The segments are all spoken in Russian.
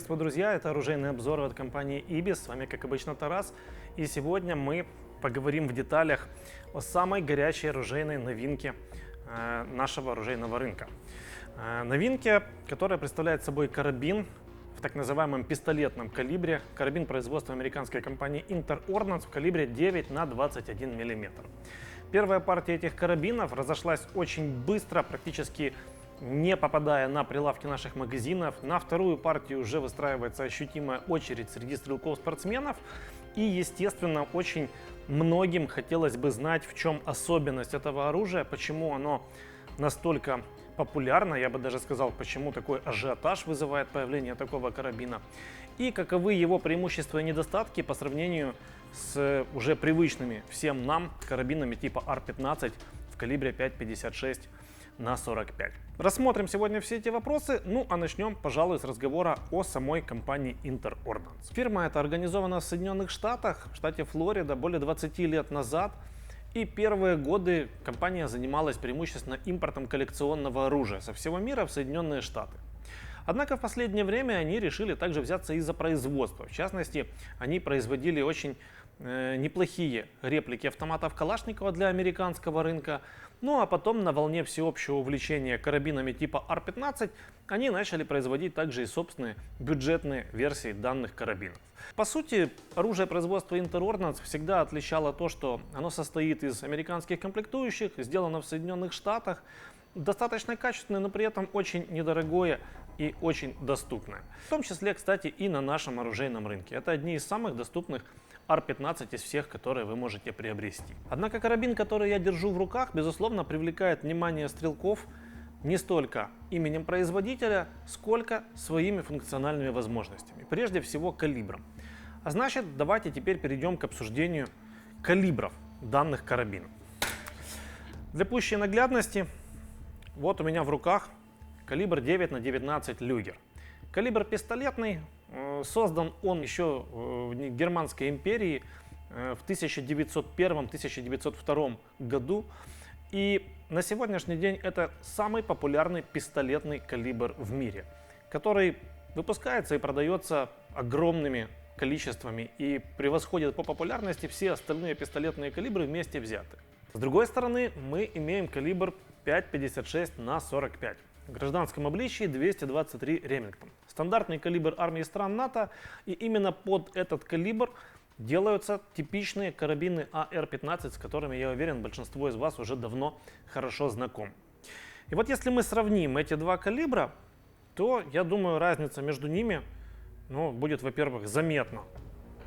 Приветствую, друзья! Это оружейный обзор от компании IBIS. С вами, как обычно, Тарас. И сегодня мы поговорим в деталях о самой горячей оружейной новинке нашего оружейного рынка. Новинке, которая представляет собой карабин в так называемом пистолетном калибре. Карабин производства американской компании Inter-Ordnance в калибре 9 на 21 мм. Первая партия этих карабинов разошлась очень быстро, практически не попадая на прилавки наших магазинов. На вторую партию уже выстраивается ощутимая очередь среди стрелков-спортсменов. И, естественно, очень многим хотелось бы знать, в чем особенность этого оружия, почему оно настолько популярно, я бы даже сказал, почему такой ажиотаж вызывает появление такого карабина, и каковы его преимущества и недостатки по сравнению с уже привычными всем нам карабинами типа R15 в калибре 5,56 на 45. Рассмотрим сегодня все эти вопросы, а начнем, пожалуй, с разговора о самой компании Inter-Ordnance. Фирма эта организована в Соединенных Штатах, в штате Флорида, более 20 лет назад. И первые годы компания занималась преимущественно импортом коллекционного оружия со всего мира в Соединенные Штаты. Однако в последнее время они решили также взяться и за производство. В частности, они производили очень неплохие реплики автоматов Калашникова для американского рынка. А потом на волне всеобщего увлечения карабинами типа R15 они начали производить также и собственные бюджетные версии данных карабинов. По сути, оружие производства Inter-Ordnance всегда отличало то, что оно состоит из американских комплектующих, сделано в Соединенных Штатах, достаточно качественное, но при этом очень недорогое и очень доступное. В том числе, кстати, и на нашем оружейном рынке. Это одни из самых доступных R15 из всех, которые вы можете приобрести. Однако карабин, который я держу в руках, безусловно, привлекает внимание стрелков не столько именем производителя, сколько своими функциональными возможностями. Прежде всего калибром. А значит, давайте теперь перейдем к обсуждению калибров данных карабинов. Для пущей наглядности, вот у меня в руках калибр 9 на 19 Люгер. Калибр пистолетный, создан он еще в Германской империи в 1901-1902 году. И на сегодняшний день это самый популярный пистолетный калибр в мире, который выпускается и продается огромными количествами и превосходит по популярности все остальные пистолетные калибры вместе взятые. С другой стороны, мы имеем калибр 5,56 на 45. В гражданском обличии 223 Ремингтон. Стандартный калибр армии стран НАТО, и именно под этот калибр делаются типичные карабины AR-15, с которыми, я уверен, большинство из вас уже давно хорошо знаком. И вот если мы сравним эти два калибра, то, я думаю, разница между ними будет, во-первых, заметна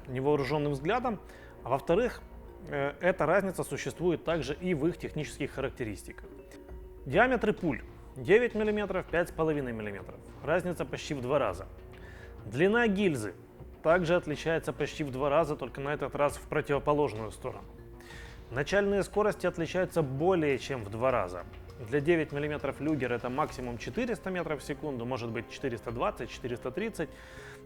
невооруженным взглядом, а во-вторых, эта разница существует также и в их технических характеристиках. Диаметры пуль 9 мм, 5,5 мм. Разница почти в 2 раза. Длина гильзы также отличается почти в 2 раза, только на этот раз в противоположную сторону. Начальные скорости отличаются более чем в 2 раза. Для 9 мм Люгер это максимум 400 метров в секунду, может быть 420, 430.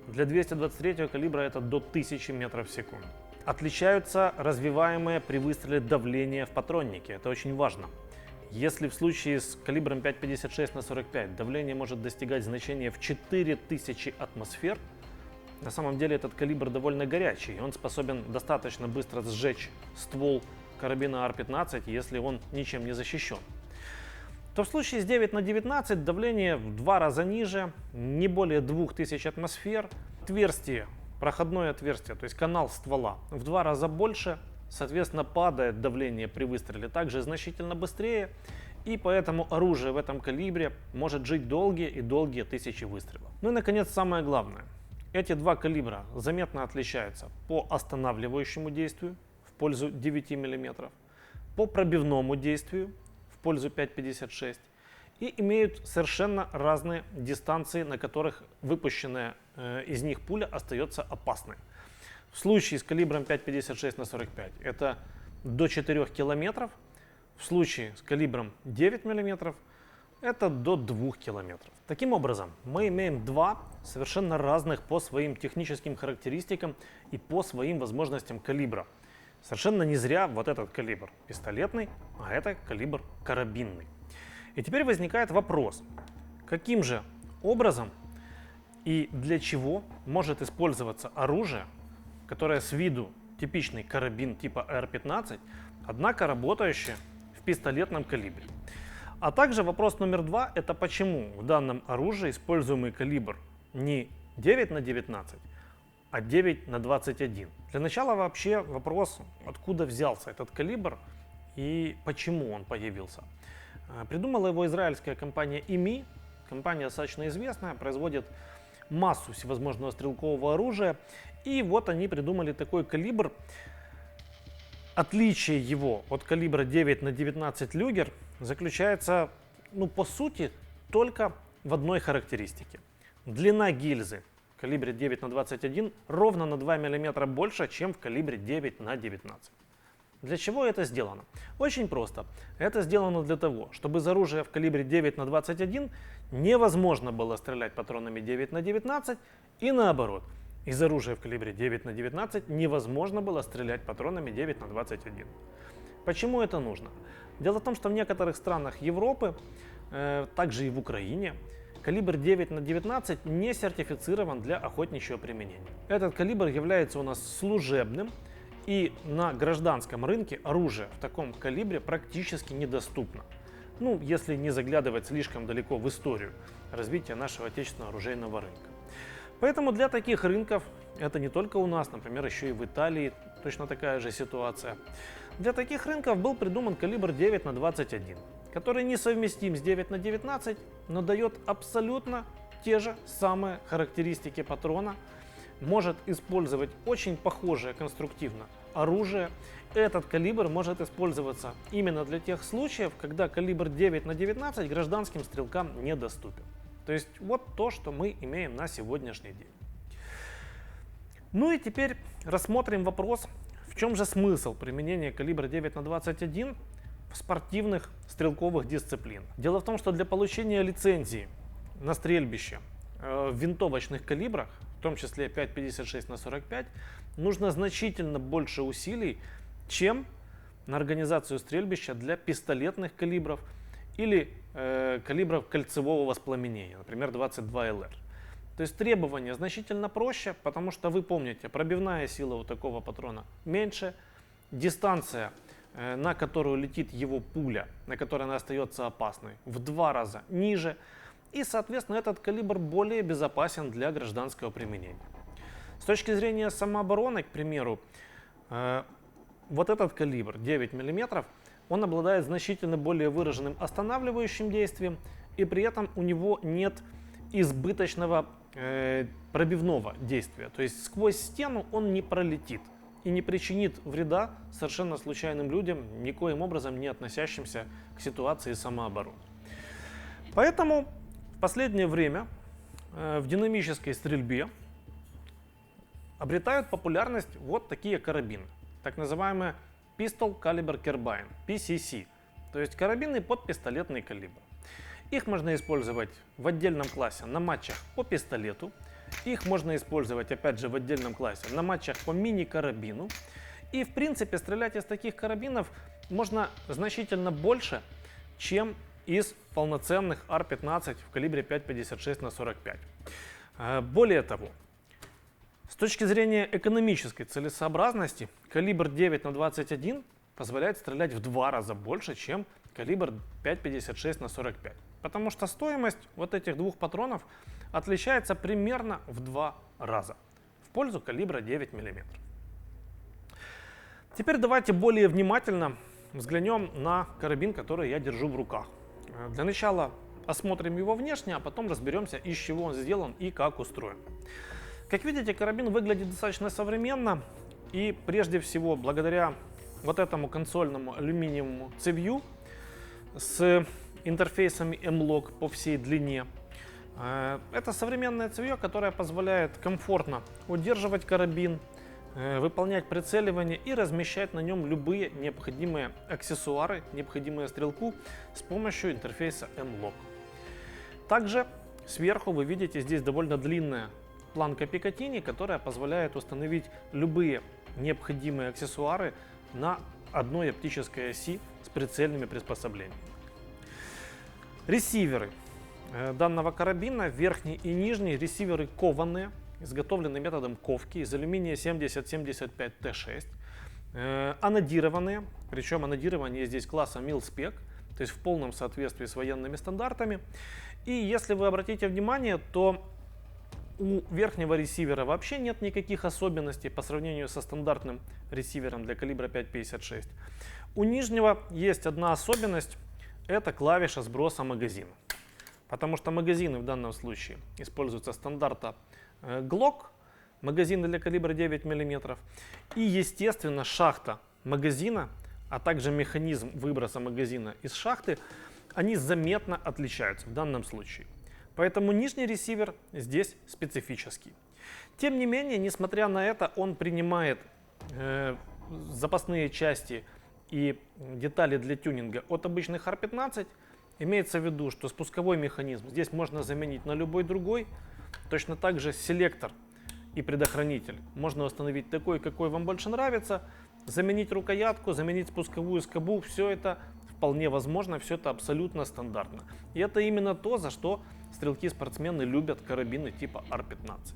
Для 223 калибра это до 1000 метров в секунду. Отличаются развиваемые при выстреле давление в патроннике. Это очень важно. Если в случае с калибром 5,56 на 45 давление может достигать значения в 4000 атмосфер, на самом деле этот калибр довольно горячий, и он способен достаточно быстро сжечь ствол карабина R15, если он ничем не защищен. То в случае с 9 на 19 давление в 2 раза ниже, не более 2000 атмосфер, проходное отверстие, то есть канал ствола, в 2 раза больше. Соответственно, падает давление при выстреле также значительно быстрее, и поэтому оружие в этом калибре может жить долгие и долгие тысячи выстрелов. И, наконец, самое главное. Эти два калибра заметно отличаются по останавливающему действию в пользу 9 мм, по пробивному действию в пользу 5,56 и имеют совершенно разные дистанции, на которых выпущенная из них пуля остается опасной. В случае с калибром 5,56 на 45 это до 4 километров, в случае с калибром 9 мм это до 2 километров. Таким образом, мы имеем два совершенно разных по своим техническим характеристикам и по своим возможностям калибра. Совершенно не зря вот этот калибр пистолетный, а это калибр карабинный. И теперь возникает вопрос, каким же образом и для чего может использоваться оружие, которое с виду типичный карабин типа AR-15, однако работающее в пистолетном калибре. А также вопрос номер 2 – это почему в данном оружии используемый калибр не 9 на 19, а 9 на 21. Для начала вообще вопрос, откуда взялся этот калибр и почему он появился. Придумала его израильская компания IMI. Компания достаточно известная, производит массу всевозможного стрелкового оружия. И вот они придумали такой калибр. Отличие его от калибра 9 на 19 люгер заключается, по сути, только в одной характеристике. Длина гильзы в калибре 9 на 21 ровно на 2 мм больше, чем в калибре 9 на 19. Для чего это сделано? Очень просто. Это сделано для того, чтобы из оружия в калибре 9 на 21 невозможно было стрелять патронами 9 на 19 и наоборот. Из оружия в калибре 9 на 19 невозможно было стрелять патронами 9 на 21. Почему это нужно? Дело в том, что в некоторых странах Европы, также и в Украине, калибр 9 на 19 не сертифицирован для охотничьего применения. Этот калибр является у нас служебным, и на гражданском рынке оружие в таком калибре практически недоступно. Если не заглядывать слишком далеко в историю развития нашего отечественного оружейного рынка. Поэтому для таких рынков, это не только у нас, например, еще и в Италии точно такая же ситуация. Для таких рынков был придуман калибр 9 на 21, который несовместим с 9 на 19, но дает абсолютно те же самые характеристики патрона, может использовать очень похожее конструктивно оружие. Этот калибр может использоваться именно для тех случаев, когда калибр 9 на 19 гражданским стрелкам недоступен. То есть вот то, что мы имеем на сегодняшний день. И теперь рассмотрим вопрос, в чем же смысл применения калибра 9 на 21 в спортивных стрелковых дисциплинах. Дело в том, что для получения лицензии на стрельбище в винтовочных калибрах, в том числе 5,56 на 45, нужно значительно больше усилий, чем на организацию стрельбища для пистолетных калибров или калибров кольцевого воспламенения, например, 22 ЛР. То есть требования значительно проще, потому что вы помните, пробивная сила у такого патрона меньше, дистанция, на которую летит его пуля, на которой она остается опасной, в 2 раза ниже. И, соответственно, этот калибр более безопасен для гражданского применения. С точки зрения самообороны, к примеру, вот этот калибр 9 мм, он обладает значительно более выраженным останавливающим действием, и при этом у него нет избыточного пробивного действия. То есть сквозь стену он не пролетит и не причинит вреда совершенно случайным людям, никоим образом не относящимся к ситуации самообороны. Поэтому в последнее время в динамической стрельбе обретают популярность вот такие карабины, так называемые Pistol Caliber Carbine, PCC, то есть карабины под пистолетный калибр. Их можно использовать в отдельном классе на матчах по пистолету, их можно использовать опять же в отдельном классе на матчах по мини-карабину. И в принципе стрелять из таких карабинов можно значительно больше, чем из полноценных AR-15 в калибре 5,56 на 45. Более того, с точки зрения экономической целесообразности, калибр 9 на 21 позволяет стрелять в 2 раза больше, чем калибр 5,56 на 45. Потому что стоимость вот этих двух патронов отличается примерно в 2 раза в пользу калибра 9 мм. Теперь давайте более внимательно взглянем на карабин, который я держу в руках. Для начала осмотрим его внешне, а потом разберемся, из чего он сделан и как устроен. Как видите, карабин выглядит достаточно современно, и прежде всего благодаря вот этому консольному алюминиевому цевью с интерфейсами M-Lock по всей длине. Это современное цевье, которое позволяет комфортно удерживать карабин, выполнять прицеливание и размещать на нем любые необходимые аксессуары, необходимые стрелку с помощью интерфейса M-Lock. Также сверху вы видите здесь довольно длинная планка Пикатини, которая позволяет установить любые необходимые аксессуары на одной оптической оси с прицельными приспособлениями. Ресиверы данного карабина, верхний и нижний ресиверы кованые, изготовлены методом ковки из алюминия 7075 Т6, анодированные, причем анодирование здесь класса Mil-Spec, то есть в полном соответствии с военными стандартами. И если вы обратите внимание, то у верхнего ресивера вообще нет никаких особенностей по сравнению со стандартным ресивером для калибра 5.56. У нижнего есть одна особенность, это клавиша сброса магазина. Потому что магазины в данном случае используются стандарта Glock, магазины для калибра 9 мм. И естественно шахта магазина, а также механизм выброса магазина из шахты, они заметно отличаются в данном случае. Поэтому нижний ресивер здесь специфический. Тем не менее, несмотря на это, он принимает запасные части и детали для тюнинга от обычных R15. Имеется в виду, что спусковой механизм здесь можно заменить на любой другой. Точно так же селектор и предохранитель можно установить такой, какой вам больше нравится. Заменить рукоятку, заменить спусковую скобу, все это вполне возможно, все это абсолютно стандартно. И это именно то, за что стрелки-спортсмены любят карабины типа R15.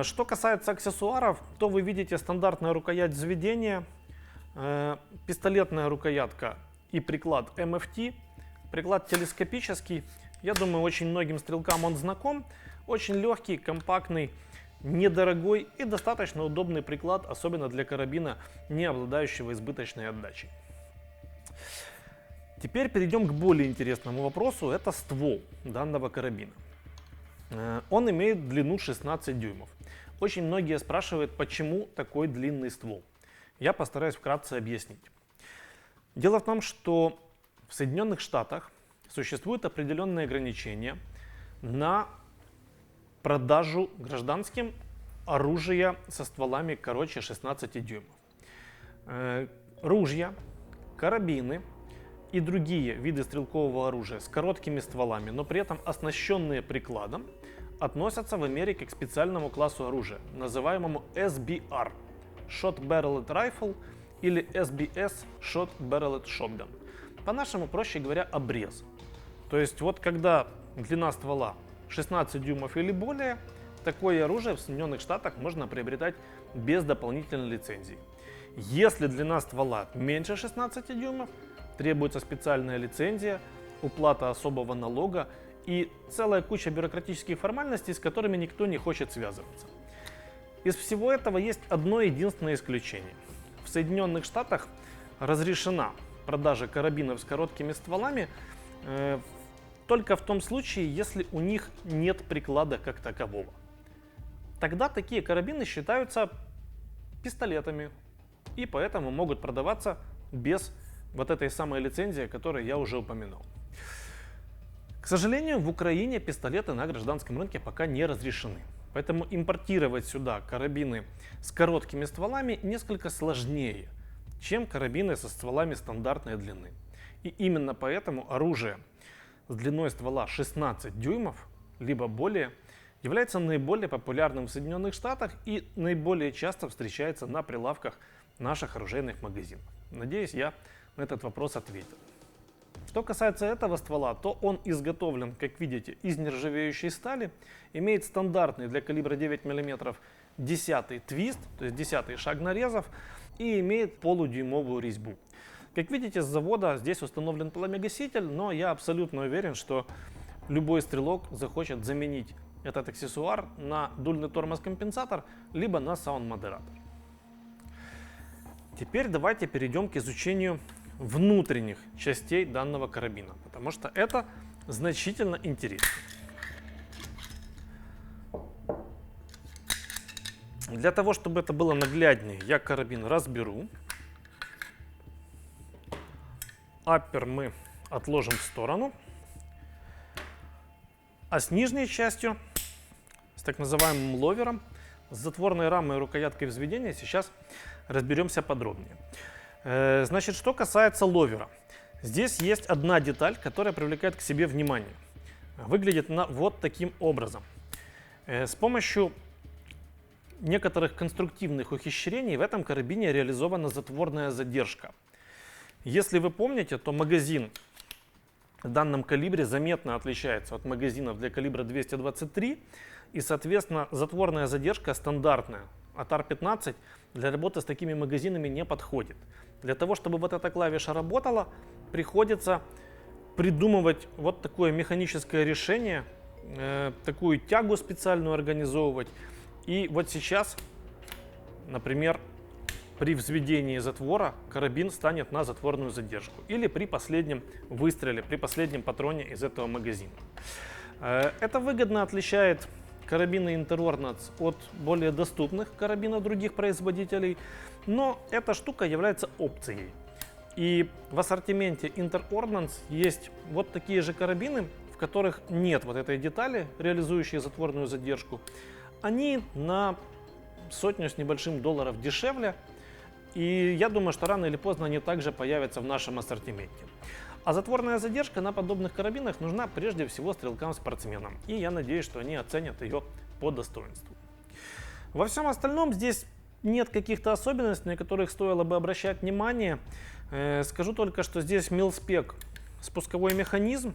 Что касается аксессуаров, то вы видите стандартная рукоять взведения, пистолетная рукоятка и приклад MFT. Приклад телескопический. Я думаю, очень многим стрелкам он знаком. Очень легкий, компактный, недорогой и достаточно удобный приклад, особенно для карабина, не обладающего избыточной отдачей. Теперь перейдем к более интересному вопросу. Это ствол данного карабина. Он имеет длину 16 дюймов. Очень многие спрашивают, почему такой длинный ствол. Я постараюсь вкратце объяснить. Дело в том, что в Соединенных Штатах существуют определенные ограничения на продажу гражданским оружия со стволами короче 16 дюймов. Ружья, карабины и другие виды стрелкового оружия с короткими стволами, но при этом оснащенные прикладом, относятся в Америке к специальному классу оружия, называемому SBR – Short Barreled Rifle или SBS – Short Barreled Shotgun. По-нашему, проще говоря, обрез. То есть вот когда длина ствола 16 дюймов или более, такое оружие в Соединенных Штатах можно приобретать без дополнительной лицензии. Если длина ствола меньше 16 дюймов, требуется специальная лицензия, уплата особого налога и целая куча бюрократических формальностей, с которыми никто не хочет связываться. Из всего этого есть одно единственное исключение. В Соединенных Штатах разрешена продажа карабинов с короткими стволами только в том случае, если у них нет приклада как такового. Тогда такие карабины считаются пистолетами и поэтому могут продаваться без вот этой самой лицензии, о которой я уже упомянул. К сожалению, в Украине пистолеты на гражданском рынке пока не разрешены. Поэтому импортировать сюда карабины с короткими стволами несколько сложнее, чем карабины со стволами стандартной длины. И именно поэтому оружие с длиной ствола 16 дюймов, либо более, является наиболее популярным в Соединенных Штатах и наиболее часто встречается на прилавках наших оружейных магазинов. Надеюсь, я на этот вопрос ответил. Что касается этого ствола, то он изготовлен, как видите, из нержавеющей стали, имеет стандартный для калибра 9 мм 10-й твист, то есть 10-й шаг нарезов, и имеет полудюймовую резьбу. Как видите, с завода здесь установлен пламя-гаситель, но я абсолютно уверен, что любой стрелок захочет заменить этот аксессуар на дульный тормоз-компенсатор, либо на саунд-модератор. Теперь давайте перейдем к изучению внутренних частей данного карабина, потому что это значительно интереснее. Для того, чтобы это было нагляднее, я карабин разберу. Аппер мы отложим в сторону. А с нижней частью, с так называемым ловером, с затворной рамой и рукояткой взведения сейчас разберемся подробнее. Значит, что касается ловера. Здесь есть одна деталь, которая привлекает к себе внимание. Выглядит она вот таким образом. С помощью некоторых конструктивных ухищрений в этом карабине реализована затворная задержка. Если вы помните, то магазин в данном калибре заметно отличается от магазинов для калибра 223, и, соответственно, затворная задержка стандартная от R15 для работы с такими магазинами не подходит. Для того, чтобы вот эта клавиша работала, приходится придумывать вот такое механическое решение, такую тягу специальную организовывать. И вот сейчас, например, при взведении затвора карабин станет на затворную задержку. Или при последнем выстреле, при последнем патроне из этого магазина. Это выгодно отличает карабины Inter-Ordnance от более доступных карабинов других производителей. Но эта штука является опцией. И в ассортименте Inter-Ordnance есть вот такие же карабины, в которых нет вот этой детали, реализующей затворную задержку. Они на сотню с небольшим долларов дешевле. И я думаю, что рано или поздно они также появятся в нашем ассортименте. А затворная задержка на подобных карабинах нужна прежде всего стрелкам-спортсменам. И я надеюсь, что они оценят ее по достоинству. Во всем остальном здесь нет каких-то особенностей, на которых стоило бы обращать внимание. Скажу только, что здесь милспек спусковой механизм.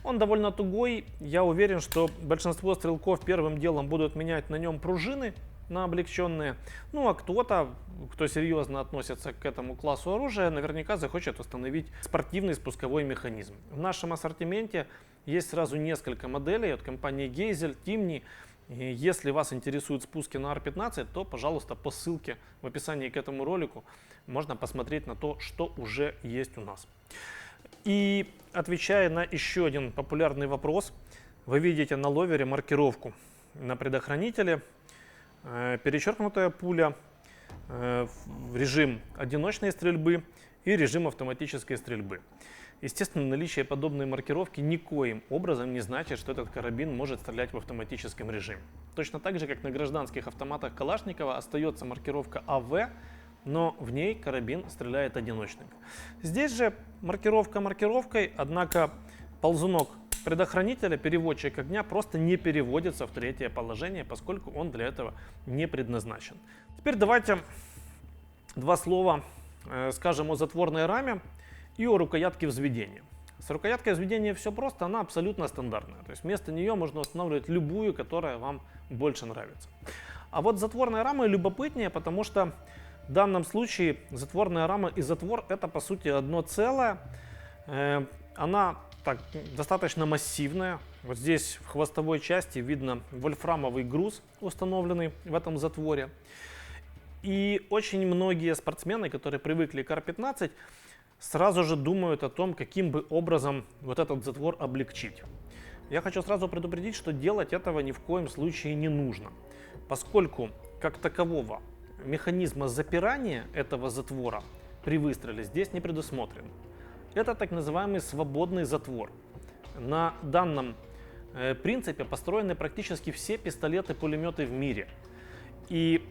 Он довольно тугой. Я уверен, что большинство стрелков первым делом будут менять на нем пружины на облегченные. Ну а кто-то, кто серьезно относится к этому классу оружия, наверняка захочет установить спортивный спусковой механизм. В нашем ассортименте есть сразу несколько моделей от компании Geissele, Timney. Если вас интересуют спуски на R15, то, пожалуйста, по ссылке в описании к этому ролику можно посмотреть на то, что уже есть у нас. И отвечая на еще один популярный вопрос, вы видите на ловере маркировку на предохранителе. Перечеркнутая пуля, режим одиночной стрельбы и режим автоматической стрельбы. Естественно, наличие подобной маркировки никоим образом не значит, что этот карабин может стрелять в автоматическом режиме. Точно так же, как на гражданских автоматах Калашникова остается маркировка АВ, но в ней карабин стреляет одиночным. Здесь же маркировка маркировкой, однако ползунок предохранителя, переводчик огня, просто не переводится в третье положение, поскольку он для этого не предназначен. Теперь давайте два слова скажем о затворной раме и о рукоятке взведения. С рукояткой взведения все просто, она абсолютно стандартная. То есть вместо нее можно устанавливать любую, которая вам больше нравится. А вот затворная рама любопытнее, потому что в данном случае затворная рама и затвор это по сути одно целое. Она достаточно массивная. Вот здесь в хвостовой части видно вольфрамовый груз, установленный в этом затворе. И очень многие спортсмены, которые привыкли к R15, сразу же думают о том, каким бы образом вот этот затвор облегчить. Я хочу сразу предупредить, что делать этого ни в коем случае не нужно, поскольку как такового механизма запирания этого затвора при выстреле здесь не предусмотрен. Это так называемый свободный затвор. На данном принципе построены практически все пистолеты-пулеметы в мире. И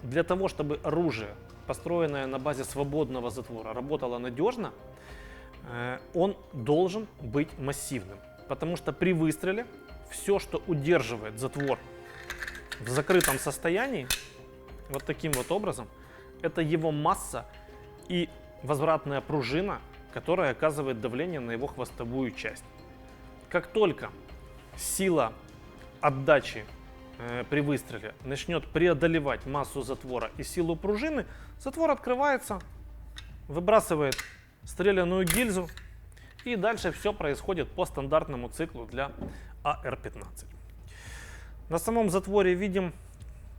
для того, чтобы оружие, построенное на базе свободного затвора, работало надежно, он должен быть массивным. Потому что при выстреле все, что удерживает затвор в закрытом состоянии, вот таким вот образом, это его масса и возвратная пружина, которая оказывает давление на его хвостовую часть. Как только сила отдачи при выстреле начнет преодолевать массу затвора и силу пружины, затвор открывается, выбрасывает стрелянную гильзу, и дальше все происходит по стандартному циклу для AR-15. На самом затворе видим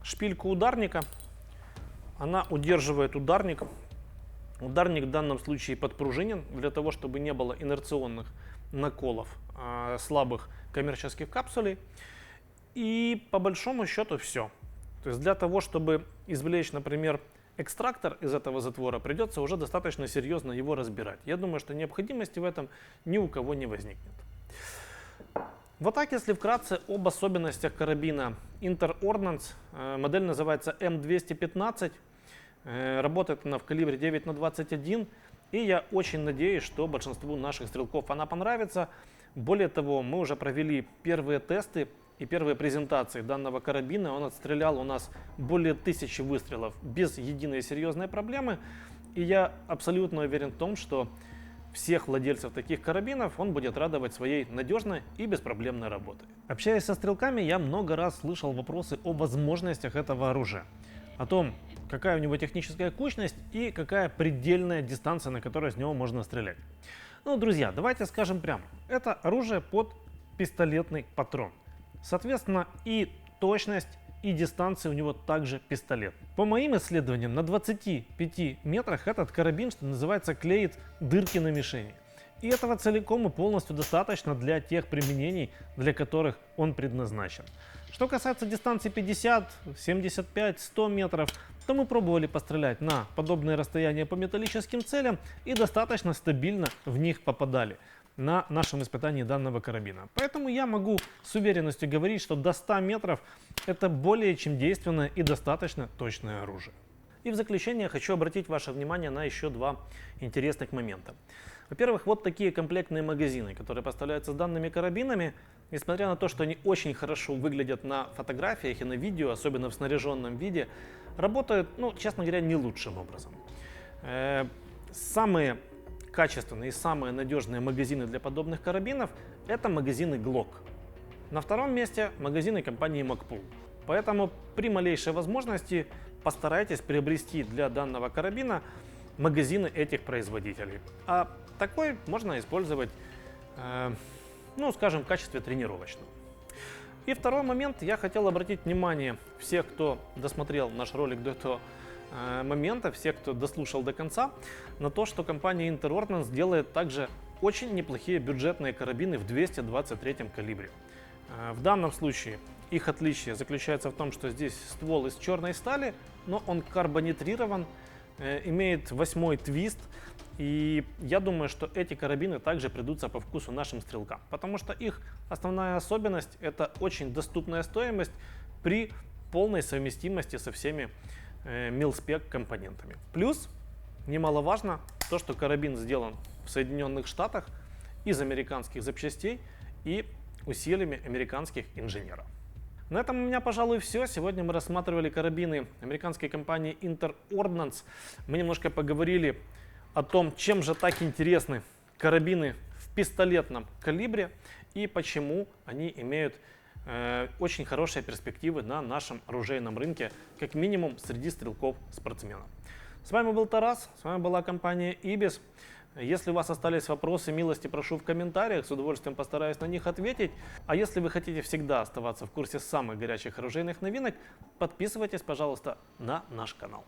шпильку ударника. Она удерживает ударник. Ударник в данном случае подпружинен для того, чтобы не было инерционных наколов слабых коммерческих капсулей. И по большому счету все. То есть для того, чтобы извлечь, например, экстрактор из этого затвора, придется уже достаточно серьезно его разбирать. Я думаю, что необходимости в этом ни у кого не возникнет. Вот так, если вкратце об особенностях карабина Inter-Ordnance. Модель называется M215. Работает она в калибре 9х21. И я очень надеюсь, что большинству наших стрелков она понравится. Более того, мы уже провели первые тесты и первые презентации данного карабина. Он отстрелял у нас более 1000 выстрелов без единой серьезной проблемы. И я абсолютно уверен в том, что всех владельцев таких карабинов он будет радовать своей надежной и беспроблемной работой. Общаясь со стрелками, я много раз слышал вопросы о возможностях этого оружия. О том, какая у него техническая кучность и какая предельная дистанция, на которой с него можно стрелять. Ну, друзья, давайте скажем прямо. Это оружие под пистолетный патрон. Соответственно, и точность, и дистанция у него также пистолет. По моим исследованиям, на 25 метрах этот карабин, что называется, клеит дырки на мишени. И этого целиком и полностью достаточно для тех применений, для которых он предназначен. Что касается дистанции 50, 75, 100 метров, то мы пробовали пострелять на подобные расстояния по металлическим целям и достаточно стабильно в них попадали на нашем испытании данного карабина. Поэтому я могу с уверенностью говорить, что до 100 метров это более чем действенное и достаточно точное оружие. И в заключение хочу обратить ваше внимание на еще два интересных момента. Во-первых, вот такие комплектные магазины, которые поставляются с данными карабинами. Несмотря на то, что они очень хорошо выглядят на фотографиях и на видео, особенно в снаряженном виде, работают, честно говоря, не лучшим образом. Самые качественные и самые надежные магазины для подобных карабинов — это магазины Glock. На втором месте магазины компании Magpul. Поэтому при малейшей возможности постарайтесь приобрести для данного карабина магазины этих производителей. А такой можно использовать, скажем, в качестве тренировочного. И второй момент, я хотел обратить внимание всех, кто досмотрел наш ролик до этого момента, всех, кто дослушал до конца, на то, что компания Inter Ordnance делает также очень неплохие бюджетные карабины в 223 калибре. В данном случае их отличие заключается в том, что здесь ствол из черной стали, но он карбонизирован, имеет 8-й твист. И я думаю, что эти карабины также придутся по вкусу нашим стрелкам, потому что их основная особенность — это очень доступная стоимость при полной совместимости со всеми мил-спек компонентами. Плюс, немаловажно, то, что карабин сделан в Соединенных Штатах из американских запчастей и усилиями американских инженеров. На этом у меня, пожалуй, все. Сегодня мы рассматривали карабины американской компании Inter Ordnance. Мы немножко поговорили о том, чем же так интересны карабины в пистолетном калибре и почему они имеют очень хорошие перспективы на нашем оружейном рынке, как минимум среди стрелков-спортсменов. С вами был Тарас, с вами была компания IBIS. Если у вас остались вопросы, милости прошу в комментариях, с удовольствием постараюсь на них ответить. А если вы хотите всегда оставаться в курсе самых горячих оружейных новинок, подписывайтесь, пожалуйста, на наш канал.